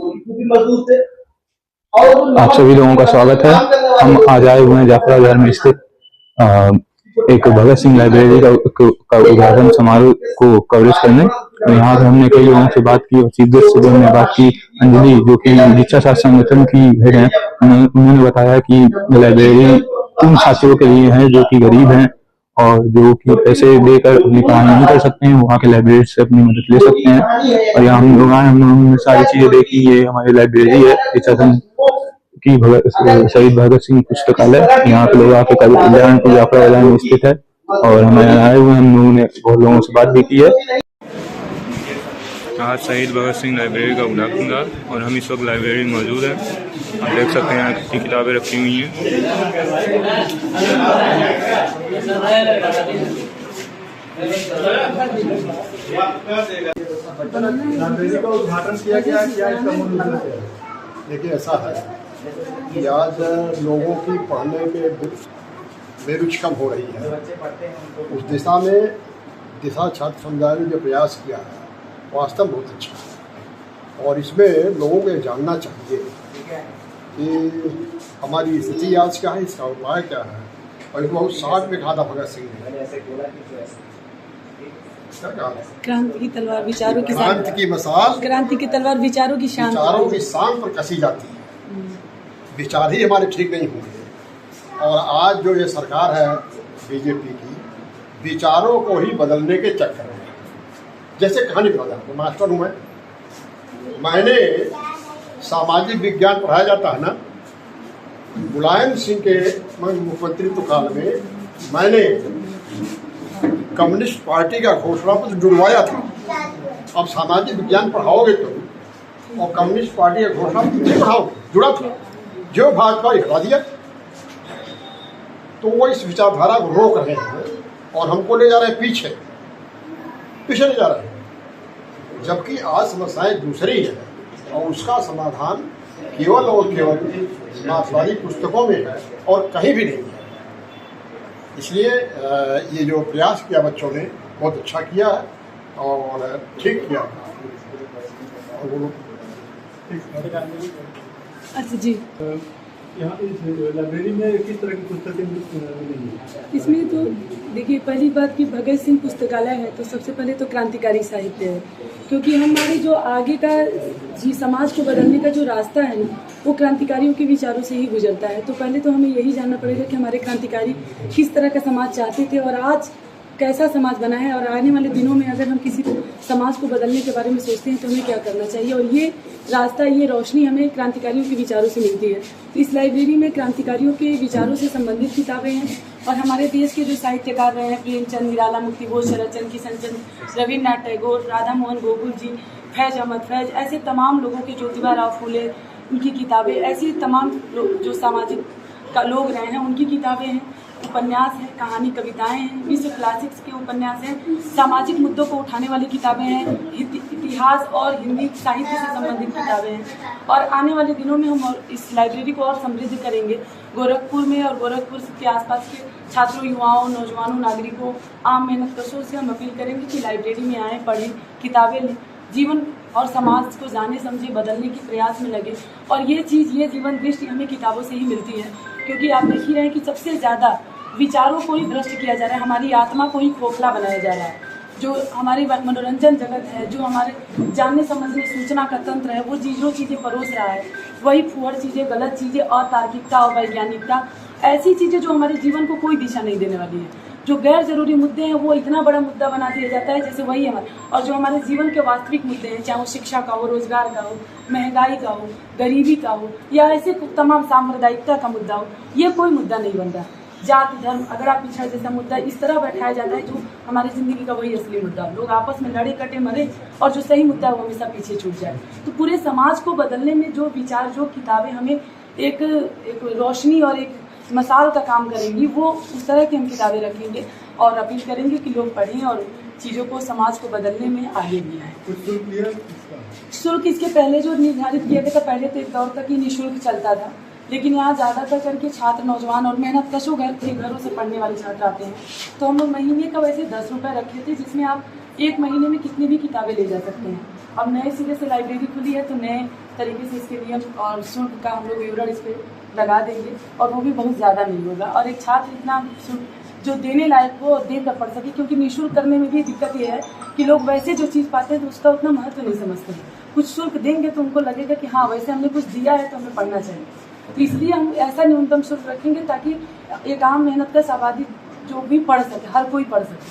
आप सभी लोगों का स्वागत है। हम आज आए हुए हैं जाफरा बाजार में स्थित एक भगत सिंह लाइब्रेरी का उद्घाटन समारोह को कवरेज करने। यहाँ पे हमने कई लोगों से बात की और चीफ गेस्ट से हमने बात की। अंजलि जो कि दीक्षा शास्त्र संगठन की हेड है, उन्होंने बताया कि लाइब्रेरी उन छात्रों के लिए है जो कि गरीब हैं और जो कि पैसे देकर अपनी पढ़ाई नहीं कर सकते हैं, वहाँ के लाइब्रेरी से अपनी मदद ले सकते हैं। और यहाँ हम लोग आए, हम लोगों ने सारी चीजें देखी। ये हमारी लाइब्रेरी है की शहीद भगत सिंह पुस्तकालय। यहाँ के लोग आके कल्याणपुर जाफरा बाजार में स्थित है और हमारे आए हुए हम लोगों ने बहुत लोगों से बात भी की है। आज शहीद भगत सिंह लाइब्रेरी का उद्घाटन था और हम इस वक्त लाइब्रेरी में मौजूद हैं। आप देख सकते हैं यहाँ कितनी किताबें रखी हुई हैं। लाइब्रेरी का उद्घाटन किया गया है, क्या इसका मूल उद्देश्य है? देखिए, ऐसा है कि आज लोगों की पढ़ने में बेरुचि कम हो रही है। उस दिशा में दिशा छात्र समुदाय ने जो प्रयास किया है वास्तव बहुत अच्छा है और इसमें लोगों को जानना चाहिए कि हमारी स्थिति आज क्या है, इसका उपाय क्या है। और इसको बहुत साथ में कहा था भगत सिंह ने, क्रांति की तलवार विचारों की क्रांति की मसाल, क्रांति की तलवार विचारों की शान पर कसी जाती है। विचार ही हमारे ठीक नहीं होंगे। और आज जो ये सरकार है बीजेपी की, विचारों को ही बदलने के चक्कर में, जैसे कहानी बता, मास्टर हूँ मैंने सामाजिक विज्ञान पढ़ाया जाता है ना, मुलायम सिंह के मुख्यमंत्रित्व काल में मैंने कम्युनिस्ट पार्टी का घोषणा पत्र जुड़वाया था। अब सामाजिक विज्ञान पढ़ाओगे तो और कम्युनिस्ट पार्टी का घोषणा पत्र नहीं पढ़ाओगे, जुड़ा था, जो भाजपा हटा दिया। तो वो इस विचारधारा को रोक रहे हैं और हमको ले जा रहे हैं पीछे ले जा रहे हैं। जबकि आज समस्याएं दूसरी है और उसका समाधान केवल और केवल मार्क्सवादी पुस्तकों में है और कहीं भी नहीं है। इसलिए ये जो प्रयास किया बच्चों ने बहुत अच्छा किया है और ठीक किया। अच्छा जी, यहाँ इस लाइब्रेरी में किस तरह की पुस्तकें मिलेंगी? इसमें तो देखिए, पहली बात कि भगत सिंह पुस्तकालय है तो सबसे पहले तो क्रांतिकारी साहित्य है, क्योंकि हमारे जो आगे का जी समाज को बदलने का जो रास्ता है ना, वो क्रांतिकारियों के विचारों से ही गुजरता है। तो पहले तो हमें यही जानना पड़ेगा कि हमारे क्रांतिकारी किस तरह का समाज चाहते थे और आज कैसा समाज बना है, और आने वाले दिनों में अगर हम किसी समाज को बदलने के बारे में सोचते हैं तो हमें क्या करना चाहिए। और ये रास्ता, ये रोशनी हमें क्रांतिकारियों के विचारों से मिलती है। तो इस लाइब्रेरी में क्रांतिकारियों के विचारों से संबंधित किताबें हैं और हमारे देश के जो साहित्यकार रहे हैं, प्रेमचंद, निराला मुक्तिबोध, शरदचंद्र, किशनचंद्र, रविन्द्रनाथ टैगोर, राधा मोहन गोकुल जी, फैज अहमद फैज, ऐसे तमाम लोगों के, ज्योतिबा राव फूले, उनकी किताबें, ऐसी तमाम जो सामाजिक का लोग रहे हैं उनकी किताबें हैं, उपन्यास है, कहानी, कविताएं हैं, विश्व क्लासिक्स के उपन्यास हैं, सामाजिक मुद्दों को उठाने वाली किताबें हैं, इतिहास और हिंदी साहित्य से संबंधित किताबें हैं। और आने वाले दिनों में हम इस लाइब्रेरी को और समृद्ध करेंगे। गोरखपुर में और गोरखपुर के आसपास के छात्रों, युवाओं, नौजवानों, नागरिकों, आम मेहनतकशों से हम अपील करेंगे कि लाइब्रेरी में आएँ, पढ़ें, किताबें लें, जीवन और समाज को जाने समझे, बदलने के प्रयास में लगे। और ये जीवन दृष्टि हमें किताबों से ही मिलती है, क्योंकि आप देख ही रहे हैं कि सबसे ज़्यादा विचारों को ही भ्रष्ट किया जा रहा है, हमारी आत्मा को ही खोखला बनाया जा रहा है। जो हमारी मनोरंजन जगत है, जो हमारे जानने समझने सूचना का तंत्र है, वो जो चीज़ें परोस रहा है, वही फुहड़ चीज़ें, गलत चीज़ें, अतार्किकता और वैज्ञानिकता, ऐसी चीज़ें जो हमारे जीवन को कोई दिशा नहीं देने वाली है। जो गैर जरूरी मुद्दे हैं वो इतना बड़ा मुद्दा बना दिया जाता है जैसे वही हमारे, और जो हमारे जीवन के वास्तविक मुद्दे हैं, चाहे वो शिक्षा का हो, रोजगार का हो, महंगाई का हो, गरीबी का हो, या ऐसे तमाम सांप्रदायिकता का मुद्दा हो, ये कोई मुद्दा नहीं बनता। जाति धर्म, अगर आप पिछड़ा जैसा मुद्दा इस तरह बैठाया जाता है जो हमारी ज़िंदगी का वही असली मुद्दा, लोग आपस में लड़े कटे मरे और जो सही मुद्दा है वो हमेशा पीछे छूट जाए। तो पूरे समाज को बदलने में जो विचार, जो किताबें हमें एक रोशनी और एक मसाल का काम करेंगी, वो उस तरह की हम किताबें रखेंगे और अपील करेंगे कि लोग पढ़ें और चीज़ों को, समाज को बदलने में आगे भी आए। शुल्क इसके पहले जो निर्धारित किया गया था, पहले तो एक दौर तक ही निःशुल्क चलता था, लेकिन यहाँ ज़्यादातर करके छात्र, नौजवान और मेहनतकशों घरों से पढ़ने वाले छात्र आते हैं। तो हम लोग महीने का वैसे 10 रुपये रखे थे, जिसमें आप एक महीने में कितनी भी किताबें ले जा सकते हैं। अब नए सिरे से लाइब्रेरी खुली है तो नए तरीके से इसके नियम और शुल्क का हम लोग विवरण इस पर लगा देंगे, और वो भी बहुत ज़्यादा नहीं होगा, और एक छात्र इतना शुल्क जो देने लायक हो और दे कर पढ़ सके। क्योंकि निःशुल्क करने में भी दिक्कत ये है कि लोग वैसे जो चीज़ पाते हैं तो उसका उतना महत्व नहीं समझते हैं। कुछ शुल्क देंगे तो उनको लगेगा कि हाँ वैसे हमने कुछ दिया है तो हमें पढ़ना चाहिए। तो इसलिए हम ऐसा न्यूनतम शुल्क रखेंगे ताकि एक आम मेहनत कश आबादी जो भी पढ़ सके, हर कोई पढ़ सके।